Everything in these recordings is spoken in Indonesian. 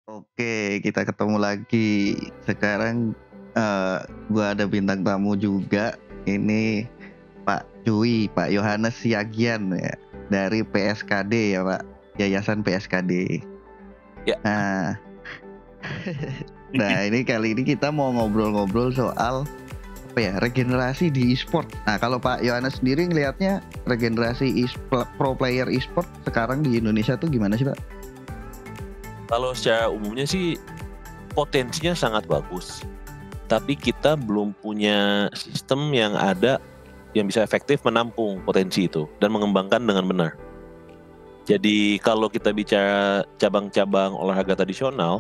Oke, kita ketemu lagi. Sekarang gua ada bintang tamu juga. Ini Pak Cui, Pak Yohanes Siagian ya, dari PSKD ya Pak, Yayasan PSKD. Ya. Nah, nah ini kali ini kita mau ngobrol-ngobrol soal apa ya, regenerasi di e-sport. Nah kalau Pak Yohanes sendiri ngelihatnya regenerasi pro player e-sport sekarang di Indonesia tuh gimana sih Pak? Kalau secara umumnya sih potensinya sangat bagus, tapi kita belum punya sistem yang ada yang bisa efektif menampung potensi itu dan mengembangkan dengan benar. Jadi kalau kita bicara cabang-cabang olahraga tradisional,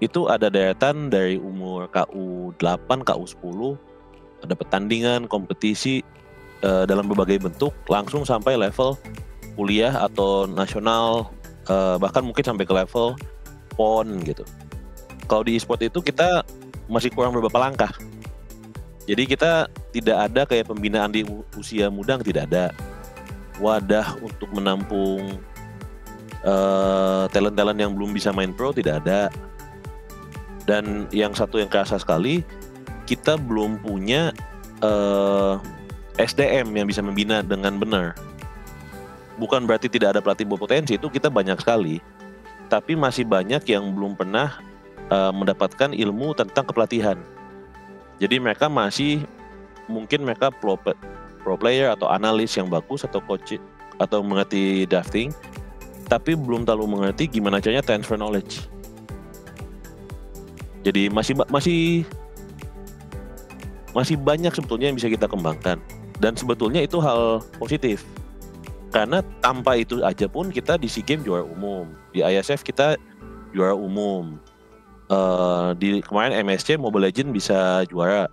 itu ada deretan dari umur KU8, KU10, ada pertandingan, kompetisi dalam berbagai bentuk, langsung sampai level kuliah atau nasional, bahkan mungkin sampai ke level PON gitu. Kalau di e-sport itu kita masih kurang beberapa langkah. Jadi kita tidak ada kayak pembinaan di usia muda, tidak ada. Wadah untuk menampung talent-talent yang belum bisa main pro tidak ada. Dan yang satu yang kerasa sekali, kita belum punya SDM yang bisa membina dengan benar. Bukan berarti tidak ada pelatih berpotensi, itu kita banyak sekali. Tapi masih banyak yang belum pernah mendapatkan ilmu tentang kepelatihan. Jadi mereka masih mungkin mereka pro player atau analis yang bagus atau coach atau mengerti drafting, tapi belum terlalu mengerti gimana caranya transfer knowledge. Jadi masih banyak sebetulnya yang bisa kita kembangkan, dan sebetulnya itu hal positif. Karena tanpa itu aja pun kita di SEA Games juara umum, di ISF kita juara umum, di kemarin MSC Mobile Legends bisa juara.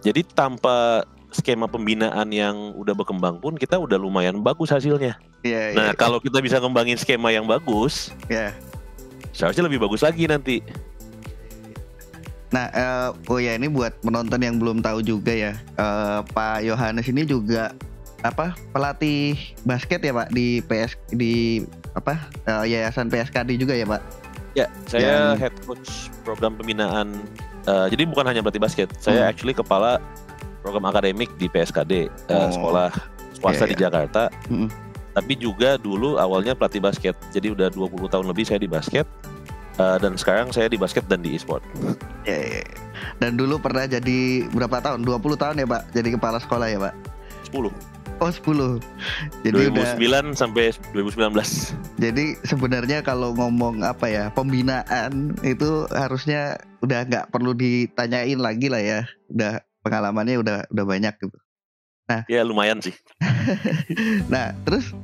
Jadi tanpa skema pembinaan yang udah berkembang pun kita udah lumayan bagus hasilnya. Nah kalau kita bisa ngembangin skema yang bagus, seharusnya lebih bagus lagi nanti. Nah, ini buat penonton yang belum tahu juga ya, Pak Yohanes ini juga pelatih basket ya Pak di Yayasan PSKD juga ya Pak? Ya, saya head coach program pembinaan. Jadi bukan hanya pelatih basket, saya actually kepala program akademik di PSKD, sekolah swasta di Jakarta. Tapi juga dulu awalnya pelatih basket. Jadi udah 20 tahun lebih saya di basket. Dan sekarang saya di basket dan di e-sport. Dan dulu pernah jadi berapa tahun? 20 tahun ya Pak? Jadi kepala sekolah ya Pak? 10. Oh 10. Jadi 2009 sampai 2019. Jadi sebenarnya kalau ngomong pembinaan itu harusnya udah nggak perlu ditanyain lagi lah ya. Udah pengalamannya udah banyak gitu. Nah, ya lumayan sih. Nah terus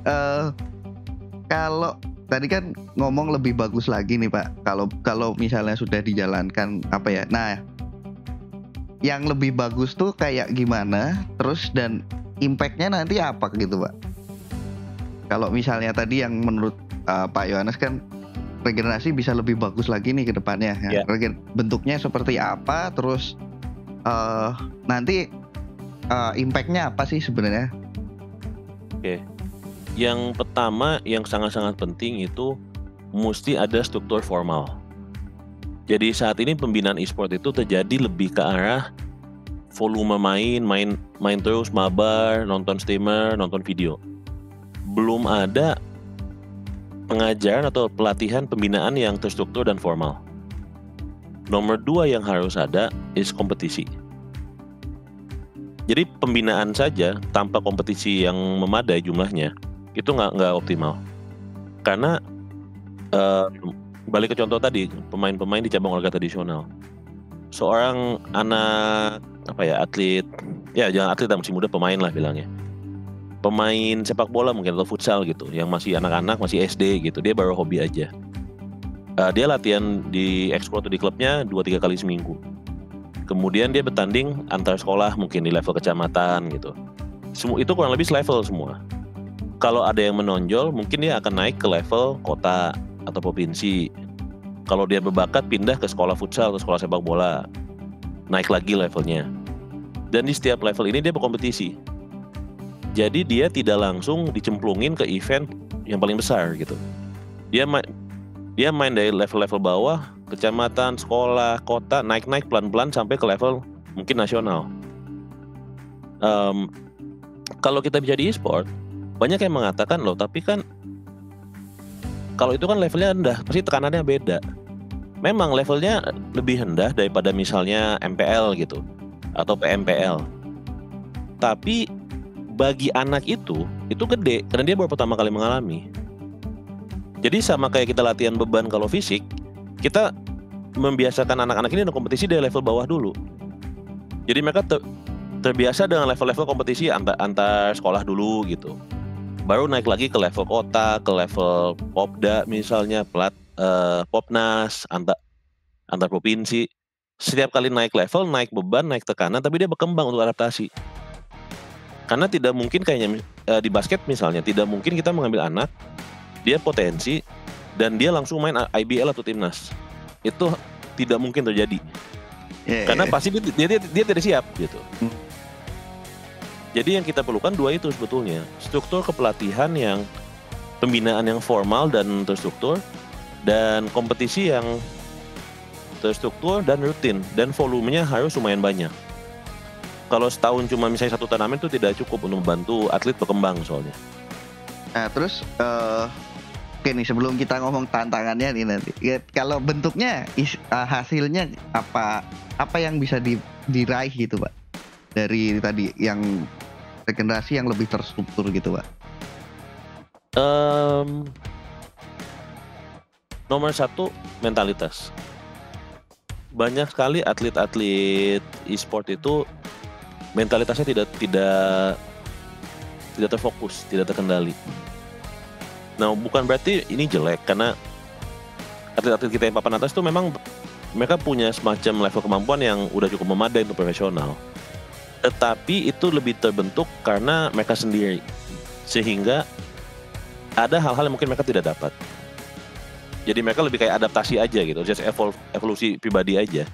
kalau tadi kan ngomong lebih bagus lagi nih Pak. Kalau misalnya sudah dijalankan Nah, yang lebih bagus tuh kayak gimana? Terus dan impact-nya nanti apa gitu Pak? Kalau misalnya tadi yang menurut Pak Yohanes kan regenerasi bisa lebih bagus lagi nih ke depannya. Ya. Bentuknya seperti apa? Terus nanti impact-nya apa sih sebenarnya? Oke. Yang pertama yang sangat-sangat penting itu mesti ada struktur formal. Jadi saat ini pembinaan e-sport itu terjadi lebih ke arah volume main terus, mabar, nonton streamer, nonton video. Belum ada pengajaran atau pelatihan pembinaan yang terstruktur dan formal. Nomor 2 yang harus ada is kompetisi. Jadi pembinaan saja tanpa kompetisi yang memadai jumlahnya itu nggak optimal. Karena balik ke contoh tadi, pemain-pemain di cabang olahraga tradisional. Seorang anak atlet, ya jangan atlet, masih muda, pemain lah bilangnya. Pemain sepak bola mungkin atau futsal gitu, yang masih anak-anak, masih SD gitu, dia baru hobi aja. Dia latihan di ekskul atau di klubnya 2-3 kali seminggu. Kemudian dia bertanding antar sekolah mungkin di level kecamatan gitu. Itu kurang lebih selevel semua. Kalau ada yang menonjol, mungkin dia akan naik ke level kota atau provinsi. Kalau dia berbakat, pindah ke sekolah futsal atau sekolah sepak bola, naik lagi levelnya. Dan di setiap level ini dia berkompetisi. Jadi dia tidak langsung dicemplungin ke event yang paling besar gitu. Dia Dia main dari level-level bawah, kecamatan, sekolah, kota, naik-naik pelan-pelan sampai ke level mungkin nasional. Kalau kita bicara di e-sport, banyak yang mengatakan loh, tapi kan kalau itu kan levelnya rendah, pasti tekanannya beda. Memang levelnya lebih rendah daripada misalnya MPL gitu, atau PMPL. Tapi bagi anak itu gede, karena dia baru pertama kali mengalami. Jadi sama kayak kita latihan beban kalau fisik, kita membiasakan anak-anak ini dengan kompetisi dari level bawah dulu. Jadi mereka terbiasa dengan level-level kompetisi antar sekolah dulu gitu. Baru naik lagi ke level kota, ke level Popda misalnya, Popnas, antar provinsi. Setiap kali naik level, naik beban, naik tekanan, tapi dia berkembang untuk adaptasi. Karena tidak mungkin kayaknya di basket misalnya, tidak mungkin kita mengambil anak, dia potensi, dan dia langsung main IBL atau timnas. Itu tidak mungkin terjadi. Karena pasti dia tidak siap gitu. Jadi yang kita perlukan dua itu sebetulnya. Struktur kepelatihan yang pembinaan yang formal dan terstruktur, dan kompetisi yang terstruktur dan rutin, dan volumenya harus lumayan banyak. Kalau setahun cuma misalnya 1 turnamen itu tidak cukup untuk membantu atlet berkembang soalnya. Nah terus oke nih, sebelum kita ngomong tantangannya nih nanti, ya, kalau bentuknya hasilnya apa yang bisa diraih gitu Pak, dari tadi yang regenerasi yang lebih terstruktur gitu Pak? Nomor 1, mentalitas. Banyak sekali atlet-atlet e-sport itu mentalitasnya tidak terfokus, tidak terkendali. Nah, bukan berarti ini jelek, karena atlet-atlet kita yang papan atas itu memang mereka punya semacam level kemampuan yang udah cukup memadai untuk profesional. Tetapi itu lebih terbentuk karena mereka sendiri, sehingga ada hal-hal yang mungkin mereka tidak dapat. Jadi mereka lebih kayak adaptasi aja gitu, just evolusi pribadi aja.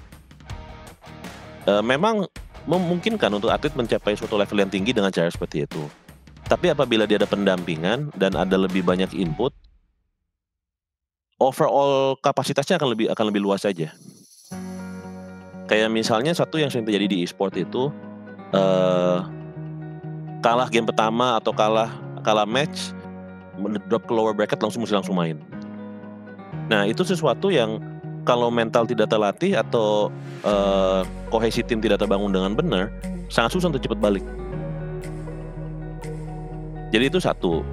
Memang memungkinkan untuk atlet mencapai suatu level yang tinggi dengan cara seperti itu. Tapi apabila dia ada pendampingan dan ada lebih banyak input, overall kapasitasnya akan lebih luas saja. Kayak misalnya satu yang sering terjadi di e-sport itu, kalah game pertama atau kalah match, drop ke lower bracket langsung main. Nah itu sesuatu yang kalau mental tidak terlatih atau kohesi tim tidak terbangun dengan benar, sangat susah untuk cepat balik. Jadi itu satu.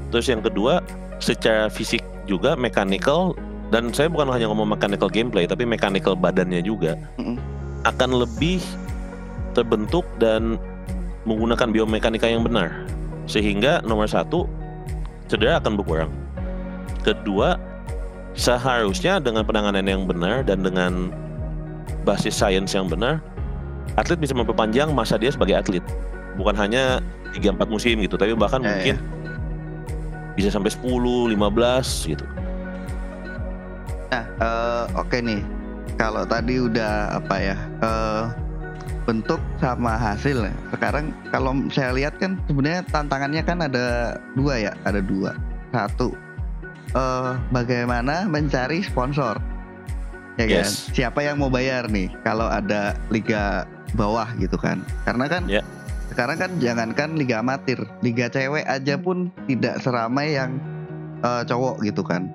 Terus yang kedua, secara fisik juga mechanical, dan saya bukan hanya ngomong mechanical gameplay, tapi mechanical badannya juga akan lebih terbentuk dan menggunakan biomekanika yang benar. Sehingga nomor 1, cedera akan berkurang. Kedua, seharusnya dengan penanganan yang benar dan dengan basis sains yang benar, atlet bisa memperpanjang masa dia sebagai atlet. Bukan hanya 3-4 musim gitu, tapi bahkan mungkin bisa sampai 10, 15 gitu. Nah, oke nih. Kalau tadi udah bentuk sama hasil. Sekarang kalau saya lihat kan sebenarnya tantangannya kan ada dua. Satu, bagaimana mencari sponsor, ya kan? Siapa yang mau bayar nih kalau ada liga bawah gitu kan? Karena kan sekarang kan jangankan liga amatir, liga cewek aja pun tidak seramai yang cowok gitu kan.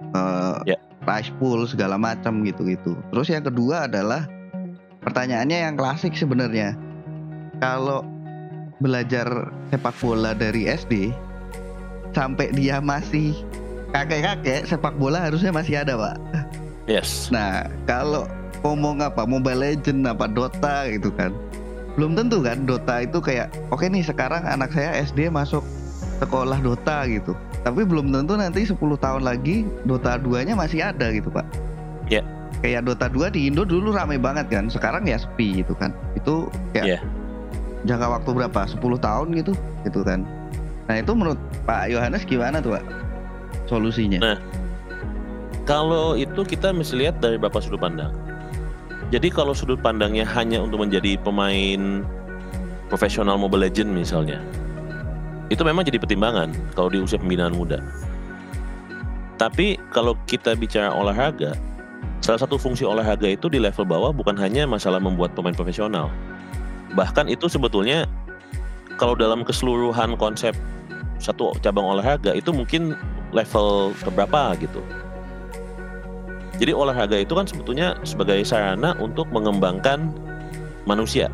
Prize pool segala macam gitu. Terus yang kedua adalah pertanyaannya yang klasik sebenarnya. Kalau belajar sepak bola dari SD sampai dia masih kakek-kakek, sepak bola harusnya masih ada Pak. Yes. Nah kalau ngomong Mobile Legend Dota gitu kan, belum tentu kan Dota itu kayak oke nih sekarang anak saya SD masuk sekolah Dota gitu, tapi belum tentu nanti 10 tahun lagi Dota 2-nya masih ada gitu Pak. Kayak Dota 2 di Indo dulu ramai banget kan, sekarang ya sepi gitu kan. Itu kayak jangka waktu berapa? 10 tahun gitu kan. Nah itu menurut Pak Yohanes gimana tuh Pak solusinya? Nah, kalau itu kita mesti lihat dari beberapa sudut pandang. Jadi kalau sudut pandangnya hanya untuk menjadi pemain profesional Mobile Legends misalnya, itu memang jadi pertimbangan kalau di usia pembinaan muda. Tapi kalau kita bicara olahraga, salah satu fungsi olahraga itu di level bawah bukan hanya masalah membuat pemain profesional. Bahkan itu sebetulnya kalau dalam keseluruhan konsep satu cabang olahraga itu mungkin level keberapa gitu. Jadi olahraga itu kan sebetulnya sebagai sarana untuk mengembangkan manusia.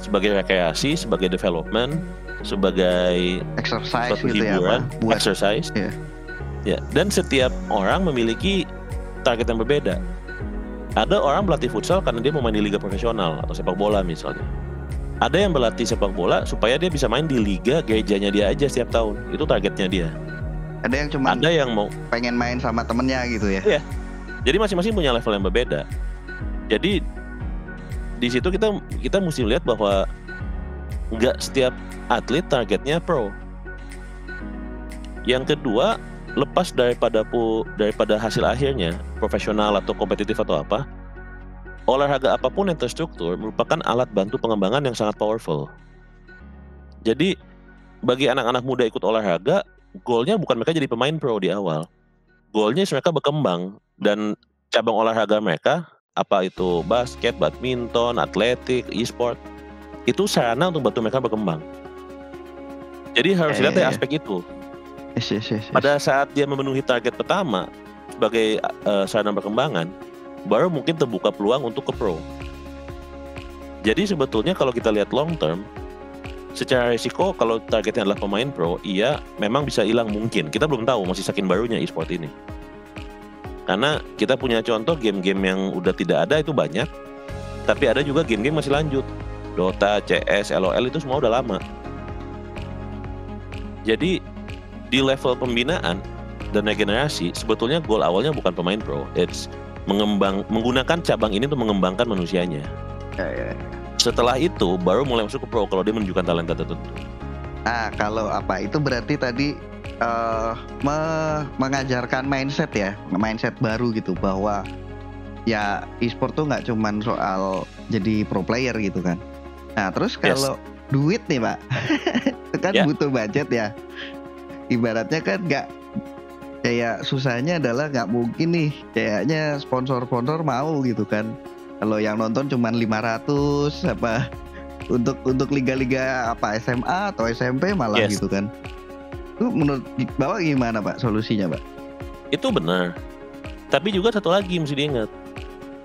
Sebagai rekreasi, sebagai development, sebagai Exercise suatu gitu ya, hiburan, Pak. Buat exercise. ya. Ya, dan setiap orang memiliki target yang berbeda. Ada orang berlatih futsal karena dia mau main di liga profesional atau sepak bola misalnya. Ada yang berlatih sepak bola supaya dia bisa main di liga gerejanya dia aja setiap tahun. Itu targetnya dia. Ada yang cuma Ada yang mau pengen main sama temennya gitu ya. Iya. Jadi masing-masing punya level yang berbeda. Jadi di situ kita mesti lihat bahwa nggak setiap atlet targetnya pro. Yang kedua, lepas daripada hasil akhirnya profesional atau kompetitif atau apa, olahraga apapun yang terstruktur merupakan alat bantu pengembangan yang sangat powerful. Jadi bagi anak-anak muda ikut olahraga, goalnya bukan mereka jadi pemain pro di awal. Goalnya mereka berkembang dan cabang olahraga mereka, apa itu basket, badminton, atletik, e-sport, itu sarana untuk bantu mereka berkembang. Jadi harus dilihat dari aspek itu. Yes. Pada saat dia memenuhi target pertama sebagai sarana perkembangan, baru mungkin terbuka peluang untuk ke pro. Jadi sebetulnya kalau kita lihat long term, secara risiko kalau targetnya adalah pemain pro, iya memang bisa hilang mungkin. Kita belum tahu, masih saking barunya e-sport ini. Karena kita punya contoh game-game yang udah tidak ada itu banyak, tapi ada juga game-game masih lanjut. Dota, CS, LOL itu semua udah lama. Jadi di level pembinaan dan regenerasi, sebetulnya goal awalnya bukan pemain pro, it's menggunakan cabang ini untuk mengembangkan manusianya. Ya. Setelah itu baru mulai masuk ke pro kalau dia menunjukkan talenta tertentu. Nah, kalau apa itu berarti tadi mengajarkan mindset ya, mindset baru gitu, bahwa ya e-sport tuh nggak cuman soal jadi pro player gitu kan. Nah terus kalau duit nih Pak, itu kan butuh budget ya. Ibaratnya kan nggak, kayak susahnya adalah nggak mungkin nih kayaknya sponsor-sponsor mau gitu kan. Kalau yang nonton cuman 500 apa untuk liga-liga apa SMA atau SMP malah gitu kan. Itu menurut Bapak gimana Pak solusinya Pak? Itu benar. Tapi juga satu lagi mesti diingat,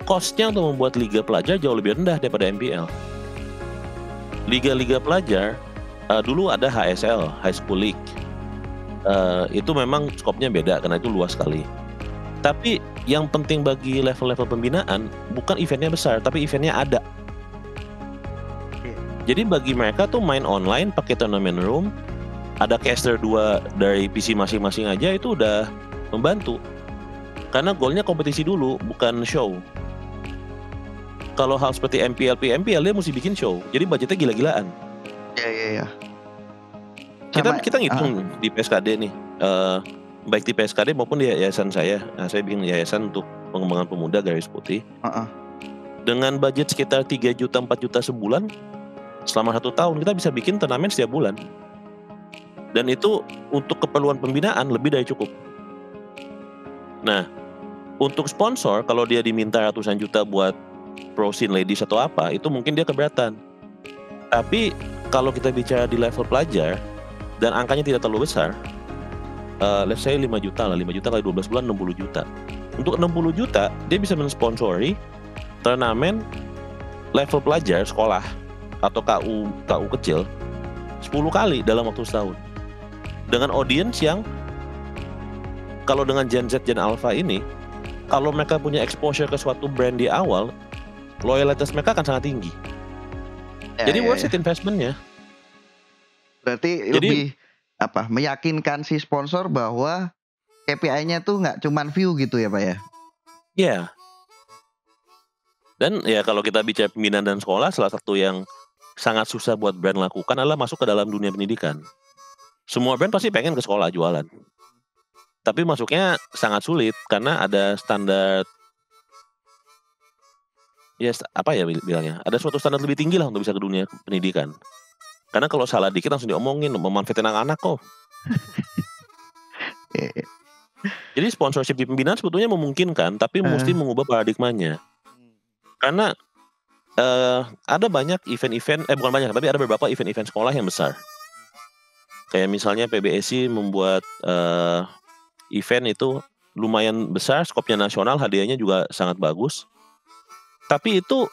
cost-nya untuk membuat liga pelajar jauh lebih rendah daripada MPL. Liga-liga pelajar dulu ada HSL, High School League. Itu memang skopnya beda karena itu luas sekali. Tapi yang penting bagi level-level pembinaan bukan eventnya besar, tapi eventnya ada. Jadi bagi mereka tuh main online pakai tournament room, ada caster 2 dari PC masing-masing aja itu udah membantu. Karena goalnya kompetisi dulu, bukan show. Kalau hal seperti MPL dia mesti bikin show, jadi budgetnya gila-gilaan. Iya. Kita ngitung di PSKD nih, baik di PSKD maupun di yayasan saya. Nah, saya bikin yayasan untuk pengembangan pemuda garis putih. Dengan budget sekitar 3 juta 4 juta sebulan, selama 1 tahun kita bisa bikin turnamen setiap bulan. Dan itu untuk keperluan pembinaan lebih dari cukup. Nah, untuk sponsor kalau dia diminta ratusan juta buat pro scene ladies atau apa, itu mungkin dia keberatan. Tapi kalau kita bicara di level pelajar dan angkanya tidak terlalu besar, let's say 5 juta lah, 5 juta kali 12 bulan 60 juta. Untuk 60 juta dia bisa mensponsori turnamen level pelajar sekolah atau KU kecil 10 kali dalam waktu setahun. Dengan audience yang kalau dengan Gen Z, Gen Alpha ini, kalau mereka punya exposure ke suatu brand di awal, loyalitas mereka akan sangat tinggi. Jadi worth it investmentnya. Berarti lebih meyakinkan si sponsor bahwa KPI-nya tuh nggak cuman view gitu ya Pak ya? Iya. Dan ya kalau kita bicara pembinaan dan sekolah, salah satu yang sangat susah buat brand lakukan adalah masuk ke dalam dunia pendidikan. Semua brand pasti pengen ke sekolah jualan. Tapi masuknya sangat sulit karena ada standar, bilangnya, ada suatu standar lebih tinggi lah untuk bisa ke dunia pendidikan. Karena kalau salah dikit langsung diomongin, memanfaatin anak-anak kok. Jadi sponsorship di pembinaan sebetulnya memungkinkan, tapi mesti mengubah paradigmanya. Karena ada banyak event-event, bukan banyak, tapi ada beberapa event-event sekolah yang besar. Kayak misalnya PBSI membuat event itu lumayan besar, skopnya nasional, hadiahnya juga sangat bagus. Tapi itu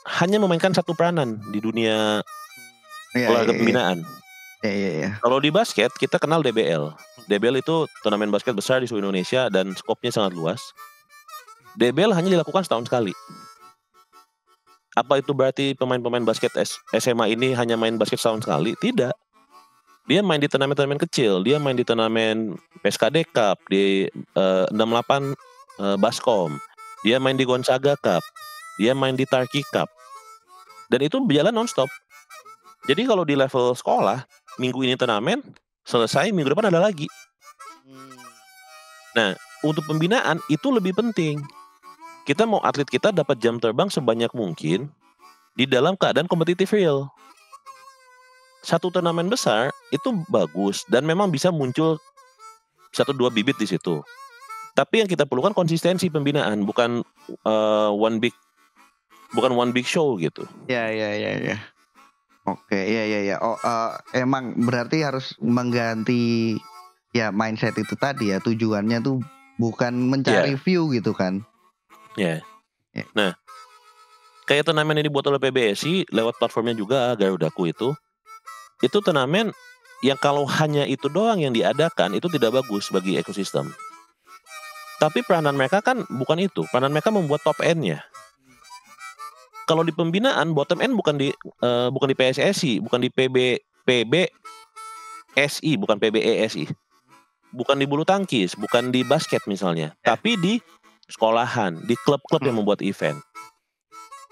hanya memainkan satu peranan di dunia olahraga pembinaan. Kalau di basket kita kenal DBL. DBL itu turnamen basket besar di seluruh Indonesia dan skopnya sangat luas. DBL hanya dilakukan setahun sekali. Apa itu berarti pemain-pemain basket SMA ini hanya main basket setahun sekali? Tidak. Dia main di turnamen-turnamen kecil. Dia main di turnamen PSKD Cup, di 68 Baskom. Dia main di Gonzaga Cup. Dia main di Tarki Cup. Dan itu berjalan non-stop. Jadi kalau di level sekolah, minggu ini turnamen, selesai, minggu depan ada lagi. Nah, untuk pembinaan itu lebih penting. Kita mau atlet kita dapat jam terbang sebanyak mungkin di dalam keadaan kompetitif real. Satu turnamen besar itu bagus dan memang bisa muncul 1-2 bibit di situ. Tapi yang kita perlukan konsistensi pembinaan, bukan one big show gitu. Ya. Oke, ya. Oh, emang berarti harus mengganti ya mindset itu tadi ya, tujuannya tuh bukan mencari view gitu kan. Ya. Nah, kayak turnamen yang dibuat oleh PBSI lewat platformnya juga Garudaku itu turnamen yang kalau hanya itu doang yang diadakan itu tidak bagus bagi ekosistem. Tapi peranan mereka kan bukan itu, peranan mereka membuat top end-nya. Kalau di pembinaan bottom end bukan di PSSI, bukan di PBSI, bukan PBESI. Bukan di bulu tangkis, bukan di basket misalnya, tapi di sekolahan, di klub-klub yang membuat event.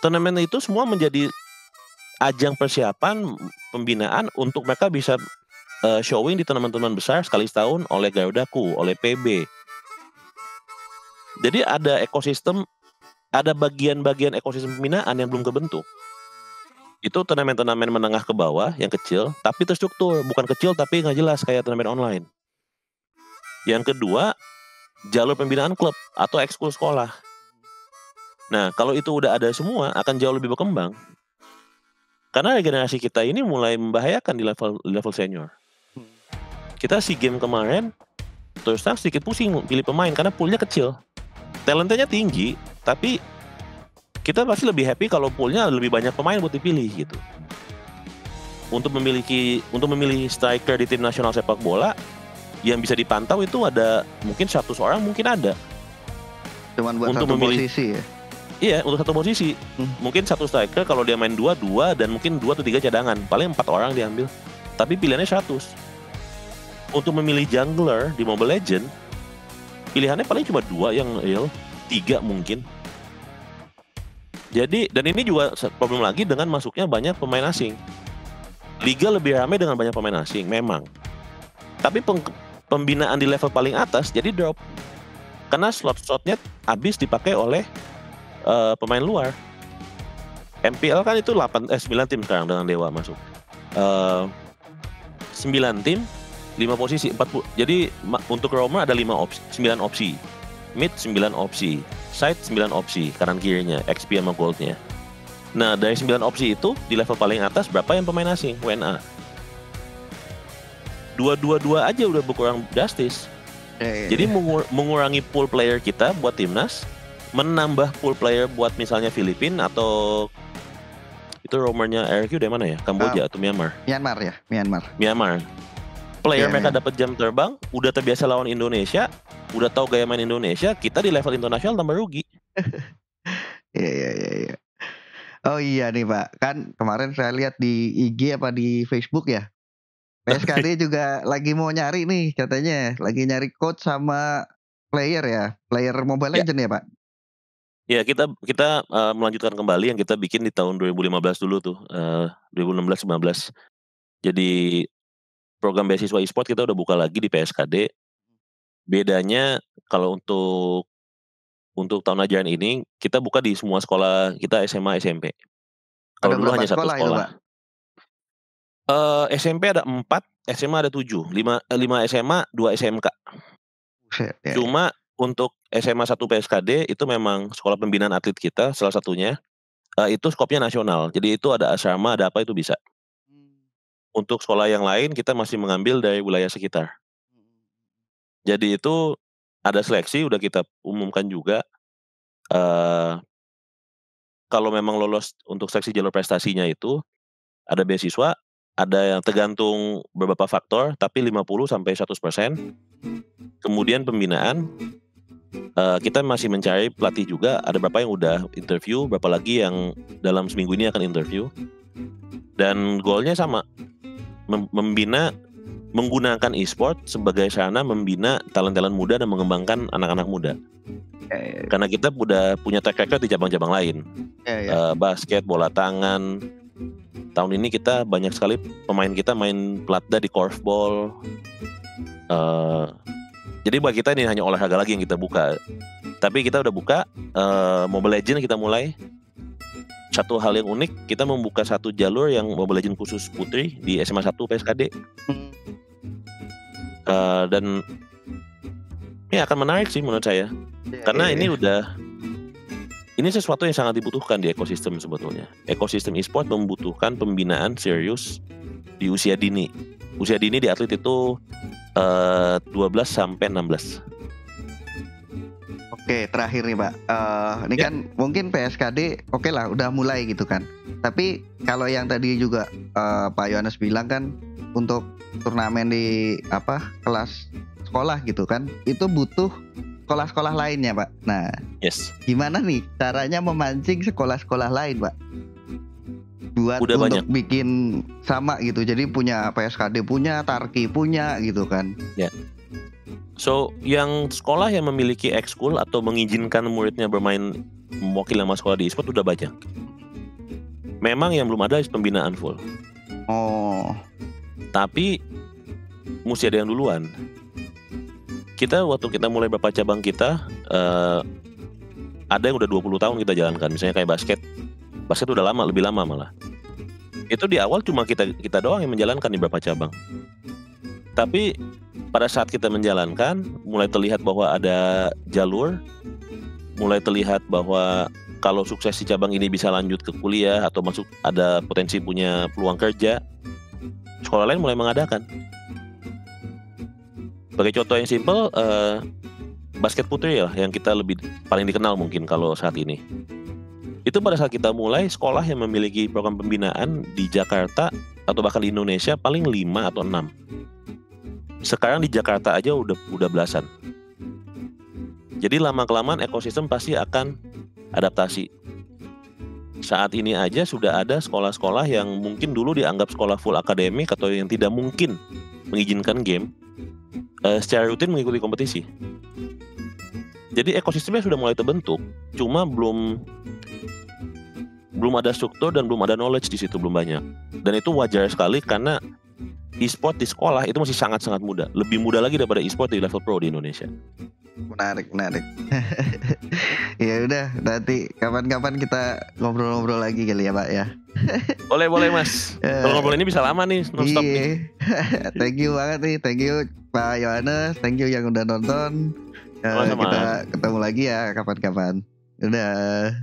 Turnamen itu semua menjadi ajang persiapan pembinaan untuk mereka bisa showing di turnamen-turnamen besar sekali setahun oleh Garudaku, oleh PB. Jadi ada ekosistem, ada bagian-bagian ekosistem pembinaan yang belum kebentuk. Itu turnamen-turnamen menengah ke bawah yang kecil, tapi terstruktur, bukan kecil tapi nggak jelas kayak turnamen online. Yang kedua, jalur pembinaan klub atau ekskul sekolah. Nah, kalau itu udah ada semua, akan jauh lebih berkembang. Karena generasi kita ini mulai membahayakan di level senior. Kita SEA Games kemarin, terus terang sedikit pusing pilih pemain karena poolnya kecil. Talentanya tinggi, tapi kita pasti lebih happy kalau poolnya lebih banyak pemain buat dipilih gitu. Untuk memilih striker di tim nasional sepak bola yang bisa dipantau itu ada mungkin 100 orang mungkin ada. Cuman buat untuk satu posisi ya? Iya, untuk satu posisi. Mungkin satu striker kalau dia main 2 dan mungkin 2 atau 3 cadangan. Paling 4 orang diambil. Tapi pilihannya 100. Untuk memilih jungler di Mobile Legends, pilihannya paling cuma 2 yang real, 3 mungkin. Jadi, dan ini juga problem lagi dengan masuknya banyak pemain asing. Liga lebih ramai dengan banyak pemain asing, memang. Tapi pembinaan di level paling atas jadi drop. Karena slot-slotnya habis dipakai oleh pemain luar. MPL kan itu 9 tim sekarang dengan Dewa masuk. 9 tim, 5 posisi, 40. Jadi untuk roamer ada 9 opsi. Mid 9 opsi. Side 9 opsi, kanan kirinya, XP sama goldnya. Nah, dari 9 opsi itu, di level paling atas berapa yang pemain asing, WNA? 2 aja udah berkurang drastis. Jadi mengurangi pool player kita buat timnas, menambah pool player buat misalnya Filipina atau itu roamernya RQ dari mana ya? Kamboja atau Myanmar? Myanmar. Player mereka dapat jam terbang, udah terbiasa lawan Indonesia, udah tahu gaya main Indonesia, kita di level internasional tambah rugi. Iya. Oh iya nih Pak, kan kemarin saya lihat di IG apa di Facebook ya, PSKD juga lagi mau nyari nih katanya, lagi nyari coach sama player Mobile Legends ya Pak? Ya kita melanjutkan kembali yang kita bikin di tahun 2015 dulu tuh, 2016-15. Jadi program beasiswa e-sport kita udah buka lagi di PSKD. Bedanya kalau untuk tahun ajaran ini kita buka di semua sekolah kita SMA, SMP. Kalau dulu hanya satu sekolah. SMP ada 4, SMA ada 7, 5 SMA, 2 SMK. Buset, ya. Cuma untuk SMA 1 PSKD itu memang sekolah pembinaan atlet kita salah satunya, itu skopnya nasional. Jadi itu ada asrama, ada apa itu bisa. Untuk sekolah yang lain kita masih mengambil dari wilayah sekitar. Jadi itu ada seleksi udah kita umumkan juga, eee, kalau memang lolos untuk seleksi jalur prestasinya itu, ada beasiswa, ada yang tergantung beberapa faktor, tapi 50-100%. Kemudian pembinaan, kita masih mencari pelatih juga, ada beberapa yang udah interview, berapa lagi yang dalam seminggu ini akan interview. Dan goalnya sama, membina menggunakan e-sport sebagai sarana membina talent-talent muda dan mengembangkan anak-anak muda. Karena kita udah punya track record di cabang-cabang lain. Basket, bola tangan. Tahun ini kita banyak sekali pemain kita main pelatda di korfball. Jadi buat kita ini hanya olahraga lagi yang kita buka. Tapi kita udah buka Mobile Legends kita mulai. Satu hal yang unik, kita membuka satu jalur yang Mobile Legends khusus putri di SMA 1 PSKD. Dan ini akan menarik sih menurut saya. Karena ini sesuatu yang sangat dibutuhkan di ekosistem sebetulnya. Ekosistem e-sport membutuhkan pembinaan serius di usia dini. Usia dini di atlet itu 12 sampai 16. Oke, terakhir nih Pak. Ini kan mungkin PSKD oke lah udah mulai gitu kan. Tapi kalau yang tadi juga Pak Yohanes bilang kan untuk turnamen di kelas sekolah gitu kan, itu butuh sekolah-sekolah lainnya Pak. Nah, gimana nih caranya memancing sekolah-sekolah lain Pak? Buat udah untuk banyak. Bikin sama gitu. Jadi punya PSKD punya, Tarki punya gitu kan. So, yang sekolah yang memiliki ekskul atau mengizinkan muridnya bermain mewakili nama sekolah di e-sport udah banyak. Memang yang belum ada pembinaan full. Tapi mesti ada yang duluan. Waktu kita mulai beberapa cabang kita, ada yang udah 20 tahun kita jalankan. Misalnya kayak basket udah lama, lebih lama malah. Itu di awal cuma kita doang yang menjalankan di beberapa cabang. Tapi pada saat kita menjalankan, mulai terlihat bahwa ada jalur, mulai terlihat bahwa kalau sukses di cabang ini bisa lanjut ke kuliah atau masuk ada potensi punya peluang kerja, sekolah lain mulai mengadakan. Sebagai contoh yang simpel, basket putri ya, yang kita paling dikenal mungkin kalau saat ini. Itu pada saat kita mulai, sekolah yang memiliki program pembinaan di Jakarta atau bahkan di Indonesia paling 5 atau 6. Sekarang di Jakarta aja udah belasan. Jadi lama-kelamaan ekosistem pasti akan adaptasi. Saat ini aja sudah ada sekolah-sekolah yang mungkin dulu dianggap sekolah full akademik atau yang tidak mungkin mengizinkan game, secara rutin mengikuti kompetisi. Jadi ekosistemnya sudah mulai terbentuk, cuma belum ada struktur dan belum ada knowledge di situ, belum banyak. Dan itu wajar sekali karena e-sport di sekolah itu masih sangat-sangat muda, lebih muda lagi daripada e-sport di level pro di Indonesia. Menarik. Ya udah, nanti kapan-kapan kita ngobrol-ngobrol lagi kali ya Pak ya. Boleh Mas. Kalau ngobrol ini bisa lama nih, non-stop nih. Thank you banget nih, thank you Pak Yohanes, thank you yang udah nonton. Sama-sama. Kita ketemu lagi ya kapan-kapan. Udah.